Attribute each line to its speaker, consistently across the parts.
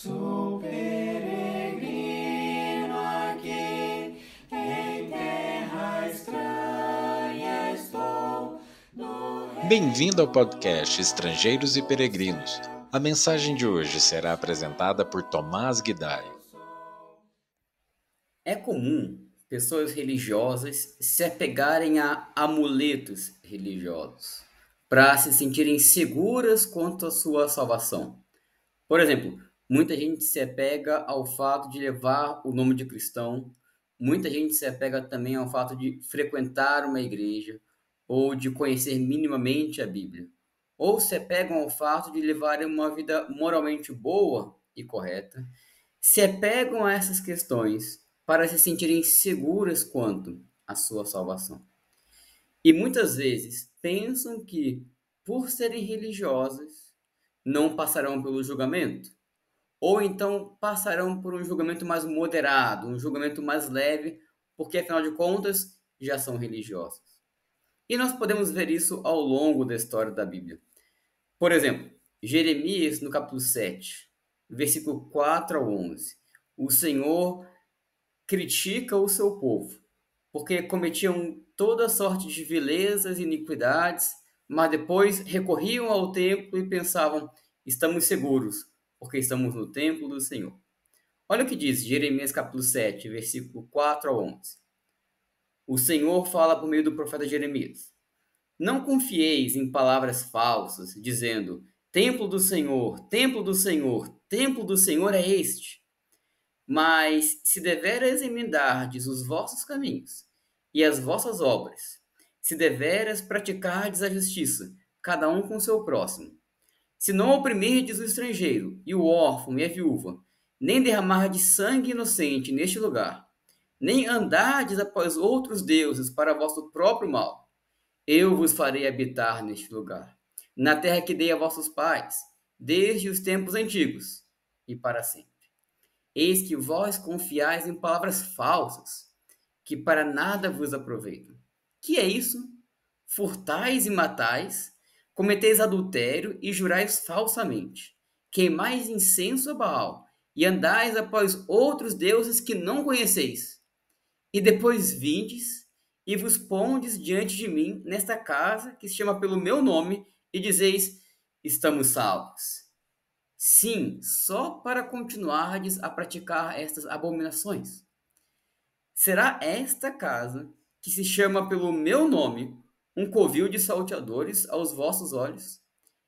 Speaker 1: Sou peregrino aqui, em terra estranha estou.
Speaker 2: Bem-vindo ao podcast Estrangeiros e Peregrinos. A mensagem de hoje será apresentada por Tomás Guidari.
Speaker 3: É comum pessoas religiosas se apegarem a amuletos religiosos para se sentirem seguras quanto à sua salvação. Por exemplo, muita gente se apega ao fato de levar o nome de cristão, muita gente se apega também ao fato de frequentar uma igreja ou de conhecer minimamente a Bíblia, ou se apegam ao fato de levarem uma vida moralmente boa e correta, se apegam a essas questões para se sentirem seguras quanto à sua salvação. E muitas vezes pensam que, por serem religiosas, não passarão pelo julgamento, ou então passarão por um julgamento mais moderado, um julgamento mais leve, porque afinal de contas já são religiosas. E nós podemos ver isso ao longo da história da Bíblia. Por exemplo, Jeremias, no capítulo 7, versículo 4 ao 11. O Senhor critica o seu povo, porque cometiam toda sorte de vilezas e iniquidades, mas depois recorriam ao templo e pensavam: estamos seguros, porque estamos no templo do Senhor. Olha o que diz Jeremias capítulo 7, versículo 4 ao 11. O Senhor fala por meio do profeta Jeremias: Não confieis em palavras falsas, dizendo: templo do Senhor, templo do Senhor, templo do Senhor é este. Mas se deveras emendardes os vossos caminhos e as vossas obras, se deveras praticardes a justiça, cada um com seu próximo, se não oprimirdes o estrangeiro e o órfão e a viúva, nem derramardes sangue inocente neste lugar, nem andardes após outros deuses para vosso próprio mal, eu vos farei habitar neste lugar, na terra que dei a vossos pais, desde os tempos antigos e para sempre. Eis que vós confiais em palavras falsas, que para nada vos aproveitam. Que é isso? Furtais e matais, cometeis adultério e jurais falsamente, queimais incenso a Baal, e andais após outros deuses que não conheceis. E depois vindes e vos pondes diante de mim nesta casa que se chama pelo meu nome, e dizeis: estamos salvos. Sim, só para continuardes a praticar estas abominações. Será esta casa, que se chama pelo meu nome, um covil de salteadores aos vossos olhos?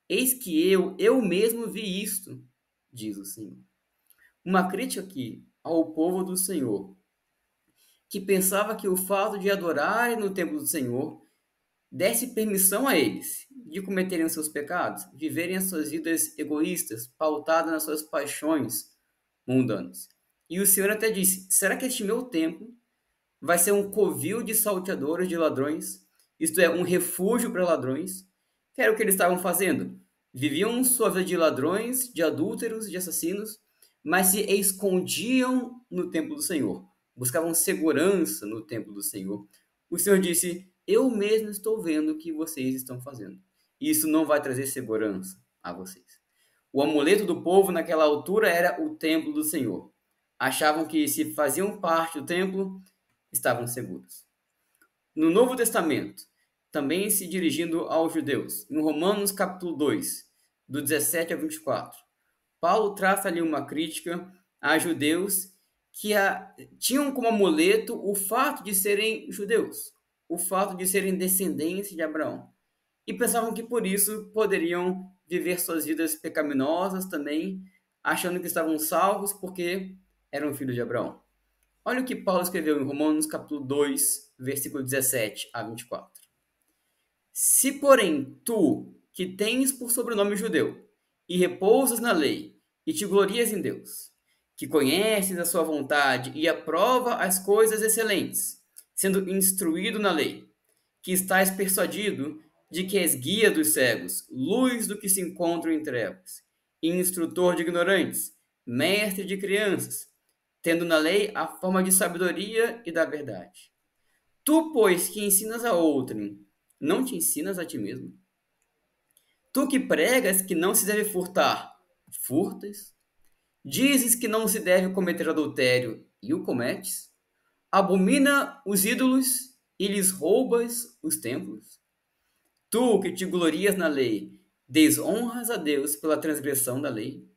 Speaker 3: Eis que eu mesmo vi isto, diz o Senhor. Uma crítica aqui ao povo do Senhor, que pensava que o fato de adorarem no templo do Senhor desse permissão a eles de cometerem os seus pecados, viverem as suas vidas egoístas, pautadas nas suas paixões mundanas. E o Senhor até disse: será que este meu templo vai ser um covil de salteadores, de ladrões? Isto é, um refúgio para ladrões? Que era o que eles estavam fazendo. Viviam sua vida de ladrões, de adúlteros, de assassinos, mas se escondiam no templo do Senhor. Buscavam segurança no templo do Senhor. O Senhor disse: eu mesmo estou vendo o que vocês estão fazendo. E isso não vai trazer segurança a vocês. O amuleto do povo naquela altura era o templo do Senhor. Achavam que se faziam parte do templo, estavam seguros. No Novo Testamento, também se dirigindo aos judeus, em Romanos capítulo 2, do 17 ao 24, Paulo traça ali uma crítica a judeus que tinham como amuleto o fato de serem judeus, o fato de serem descendentes de Abraão. E pensavam que por isso poderiam viver suas vidas pecaminosas também, achando que estavam salvos porque eram filhos de Abraão. Olha o que Paulo escreveu em Romanos capítulo 2, versículo 17 a 24. Se, porém, tu, que tens por sobrenome judeu, e repousas na lei, e te glorias em Deus, que conheces a sua vontade e aprova as coisas excelentes, sendo instruído na lei, que estás persuadido de que és guia dos cegos, luz do que se encontram em trevas, instrutor de ignorantes, mestre de crianças, tendo na lei a forma de sabedoria e da verdade. Tu, pois, que ensinas a outrem, não te ensinas a ti mesmo? Tu que pregas que não se deve furtar, furtas? Dizes que não se deve cometer adultério e o cometes? Abomina os ídolos e lhes roubas os templos? Tu que te glorias na lei, desonras a Deus pela transgressão da lei?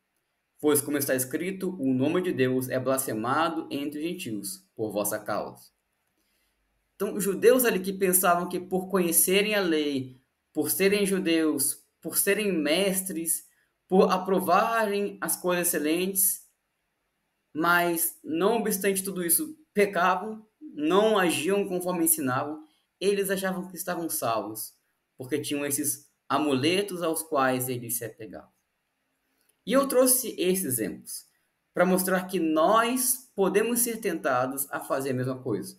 Speaker 3: Pois, como está escrito, o nome de Deus é blasfemado entre os gentios por vossa causa. Então, os judeus ali que pensavam que por conhecerem a lei, por serem judeus, por serem mestres, por aprovarem as coisas excelentes, mas não obstante tudo isso, pecavam, não agiam conforme ensinavam, eles achavam que estavam salvos, porque tinham esses amuletos aos quais eles se apegavam. E eu trouxe esses exemplos para mostrar que nós podemos ser tentados a fazer a mesma coisa.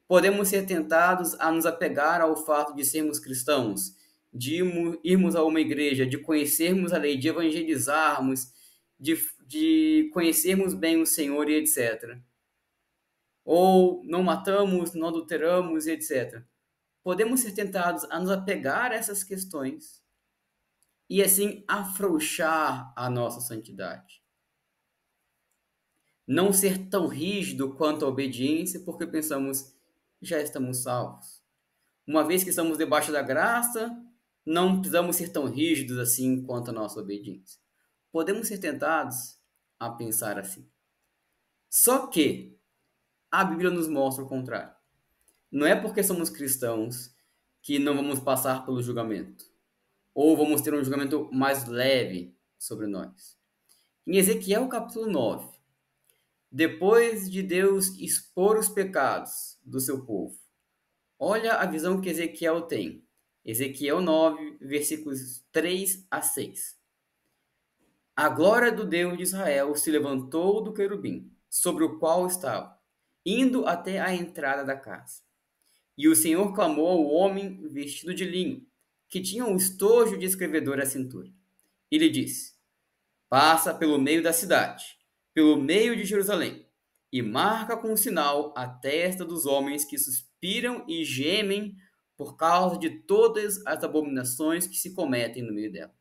Speaker 3: Podemos ser tentados a nos apegar ao fato de sermos cristãos, de irmos a uma igreja, de conhecermos a lei, de evangelizarmos, de conhecermos bem o Senhor e etc. Ou não matamos, não adulteramos e etc. Podemos ser tentados a nos apegar a essas questões e assim afrouxar a nossa santidade. Não ser tão rígido quanto a obediência, porque pensamos, já estamos salvos. Uma vez que estamos debaixo da graça, não precisamos ser tão rígidos assim quanto a nossa obediência. Podemos ser tentados a pensar assim. Só que a Bíblia nos mostra o contrário. Não é porque somos cristãos que não vamos passar pelo julgamento, ou vamos ter um julgamento mais leve sobre nós. Em Ezequiel capítulo 9, depois de Deus expor os pecados do seu povo, olha a visão que Ezequiel tem. Ezequiel 9, versículos 3 a 6. A glória do Deus de Israel se levantou do querubim, sobre o qual estava, indo até a entrada da casa. E o Senhor clamou ao homem vestido de linho, que tinha um estojo de escrevedor à cintura. E lhe disse: passa pelo meio da cidade, pelo meio de Jerusalém, e marca com um sinal a testa dos homens que suspiram e gemem por causa de todas as abominações que se cometem no meio dela.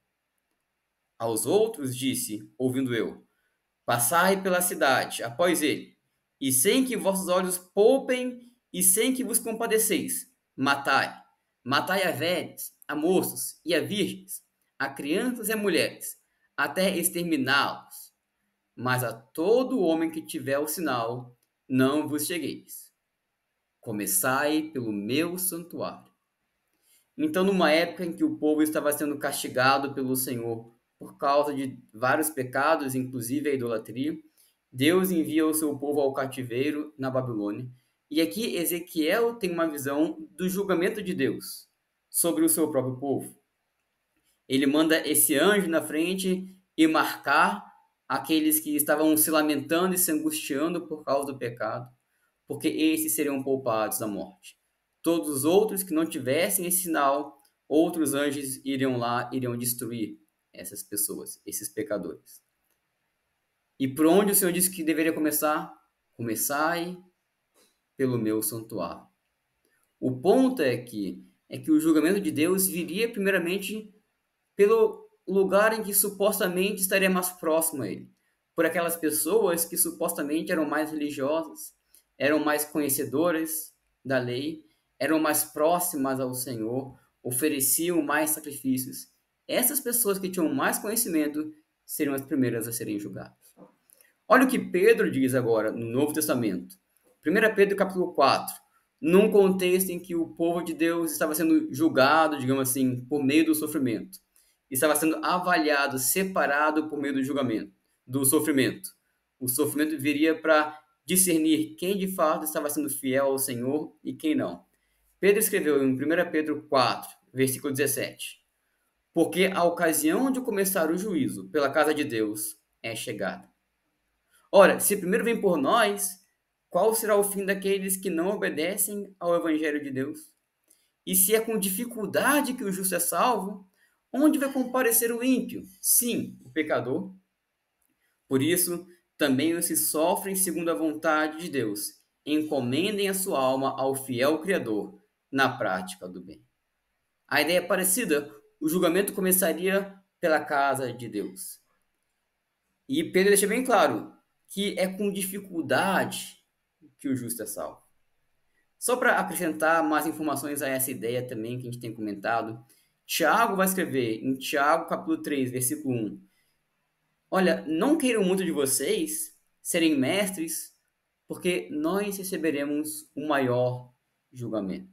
Speaker 3: Aos outros disse, ouvindo eu: passai pela cidade após ele, e sem que vossos olhos poupem e sem que vos compadeceis, matai. Matai a velhos, a moços e a virgens, a crianças e a mulheres, até exterminá-los. Mas a todo homem que tiver o sinal, não vos chegueis. Começai pelo meu santuário. Então, numa época em que o povo estava sendo castigado pelo Senhor por causa de vários pecados, inclusive a idolatria, Deus envia o seu povo ao cativeiro na Babilônia. E aqui Ezequiel tem uma visão do julgamento de Deus sobre o seu próprio povo. Ele manda esse anjo na frente e marcar aqueles que estavam se lamentando e se angustiando por causa do pecado, porque esses seriam poupados da morte. Todos os outros que não tivessem esse sinal, outros anjos iriam lá, iriam destruir essas pessoas, esses pecadores. E por onde o Senhor disse que deveria começar? Começai pelo meu santuário. O ponto é que o julgamento de Deus viria primeiramente pelo lugar em que supostamente estaria mais próximo a ele, por aquelas pessoas que supostamente eram mais religiosas, eram mais conhecedoras da lei, eram mais próximas ao Senhor, ofereciam mais sacrifícios. Essas pessoas que tinham mais conhecimento seriam as primeiras a serem julgadas. Olha o que Pedro diz agora no Novo Testamento. 1 Pedro capítulo 4, num contexto em que o povo de Deus estava sendo julgado, digamos assim, por meio do sofrimento. Estava sendo avaliado, separado por meio do julgamento, do sofrimento. O sofrimento viria para discernir quem de fato estava sendo fiel ao Senhor e quem não. Pedro escreveu em 1 Pedro 4, versículo 17: porque a ocasião de começar o juízo pela casa de Deus é chegada. Ora, se primeiro vem por nós, qual será o fim daqueles que não obedecem ao Evangelho de Deus? E se é com dificuldade que o justo é salvo, onde vai comparecer o ímpio? Sim, o pecador. Por isso, também os que sofrem segundo a vontade de Deus, encomendem a sua alma ao fiel Criador na prática do bem. A ideia é parecida, o julgamento começaria pela casa de Deus. E Pedro deixa bem claro que é com dificuldade que o justo é salvo. Só para acrescentar mais informações a essa ideia também que a gente tem comentado, Tiago vai escrever em Tiago capítulo 3, versículo 1. Olha, não queiram muito de vocês serem mestres, porque nós receberemos o maior julgamento.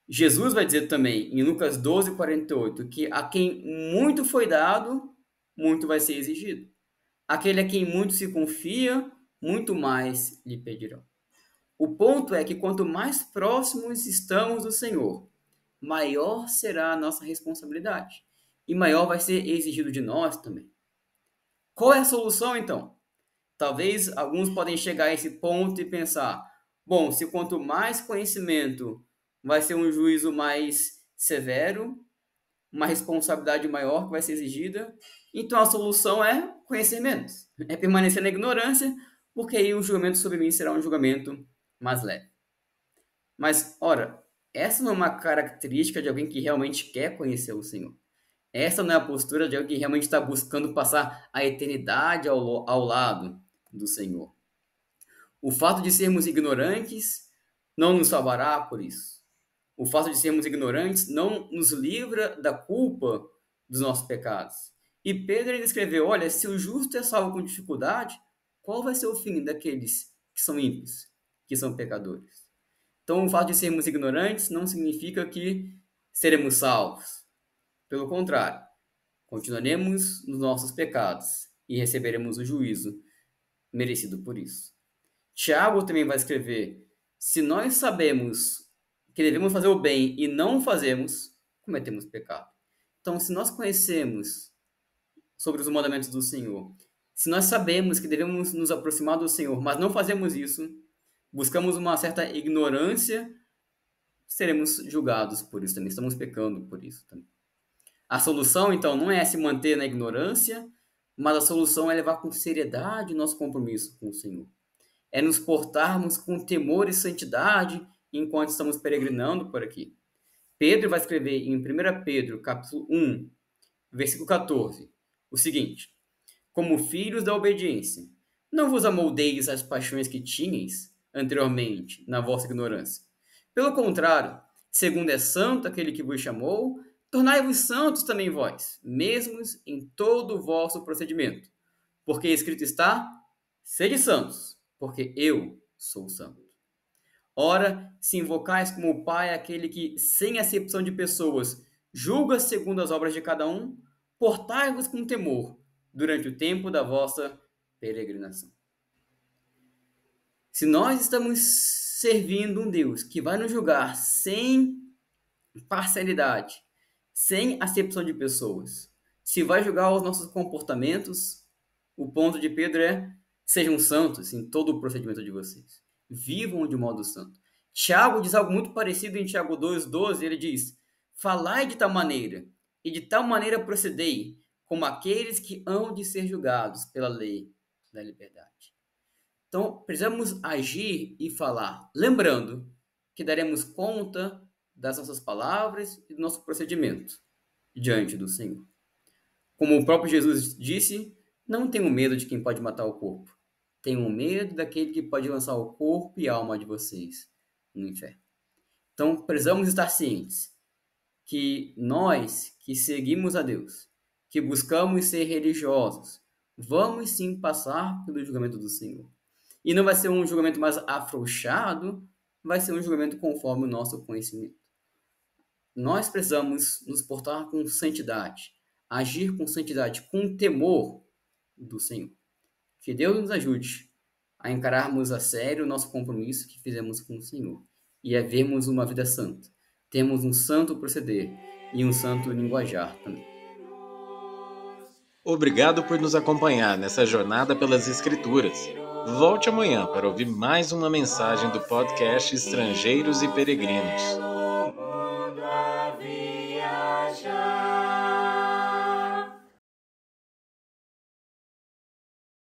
Speaker 3: Jesus vai dizer também, em Lucas 12, 48, que a quem muito foi dado, muito vai ser exigido. Aquele a quem muito se confia, muito mais lhe pedirão. O ponto é que quanto mais próximos estamos do Senhor, maior será a nossa responsabilidade. E maior vai ser exigido de nós também. Qual é a solução, então? Talvez alguns podem chegar a esse ponto e pensar, bom, se quanto mais conhecimento vai ser um juízo mais severo, uma responsabilidade maior que vai ser exigida, então a solução é conhecer menos, é permanecer na ignorância, porque aí o julgamento sobre mim será um julgamento mais leve. Mas, ora, essa não é uma característica de alguém que realmente quer conhecer o Senhor. Essa não é a postura de alguém que realmente está buscando passar a eternidade ao lado do Senhor. O fato de sermos ignorantes não nos salvará por isso. O fato de sermos ignorantes não nos livra da culpa dos nossos pecados. E Pedro ele escreveu, olha, se o justo é salvo com dificuldade, qual vai ser o fim daqueles que são ímpios, que são pecadores? Então, o fato de sermos ignorantes não significa que seremos salvos. Pelo contrário, continuaremos nos nossos pecados e receberemos o juízo merecido por isso. Tiago também vai escrever, se nós sabemos que devemos fazer o bem e não o fazemos, cometemos pecado. Então, se nós conhecemos sobre os mandamentos do Senhor, se nós sabemos que devemos nos aproximar do Senhor, mas não fazemos isso, buscamos uma certa ignorância, seremos julgados por isso também, estamos pecando por isso também. A solução, então, não é se manter na ignorância, mas a solução é levar com seriedade o nosso compromisso com o Senhor. É nos portarmos com temor e santidade enquanto estamos peregrinando por aqui. Pedro vai escrever em 1 Pedro, capítulo 1, versículo 14, o seguinte, como filhos da obediência, não vos amoldeis às paixões que tinhais anteriormente na vossa ignorância. Pelo contrário, segundo é santo aquele que vos chamou, tornai-vos santos também vós, mesmos em todo o vosso procedimento. Porque escrito está, sede santos, porque eu sou santo. Ora, se invocais como Pai aquele que, sem acepção de pessoas, julga segundo as obras de cada um, portai-vos com temor durante o tempo da vossa peregrinação. Se nós estamos servindo um Deus que vai nos julgar sem parcialidade, sem acepção de pessoas, se vai julgar os nossos comportamentos, o ponto de Pedro é, sejam santos em todo o procedimento de vocês. Vivam de modo santo. Tiago diz algo muito parecido em Tiago 2,12, ele diz, falai de tal maneira, e de tal maneira procedei, como aqueles que hão de ser julgados pela lei da liberdade. Então, precisamos agir e falar, lembrando que daremos conta das nossas palavras e do nosso procedimento diante do Senhor. Como o próprio Jesus disse, não tenham medo de quem pode matar o corpo. Tenham medo daquele que pode lançar o corpo e a alma de vocês no inferno. Então, precisamos estar cientes que nós que seguimos a Deus, que buscamos ser religiosos, vamos sim passar pelo julgamento do Senhor. E não vai ser um julgamento mais afrouxado, vai ser um julgamento conforme o nosso conhecimento. Nós precisamos nos portar com santidade, agir com santidade, com temor do Senhor. Que Deus nos ajude a encararmos a sério o nosso compromisso que fizemos com o Senhor e a vermos uma vida santa. Temos um santo proceder e um santo linguajar também.
Speaker 2: Obrigado por nos acompanhar nessa jornada pelas Escrituras. Volte amanhã para ouvir mais uma mensagem do podcast Estrangeiros e Peregrinos.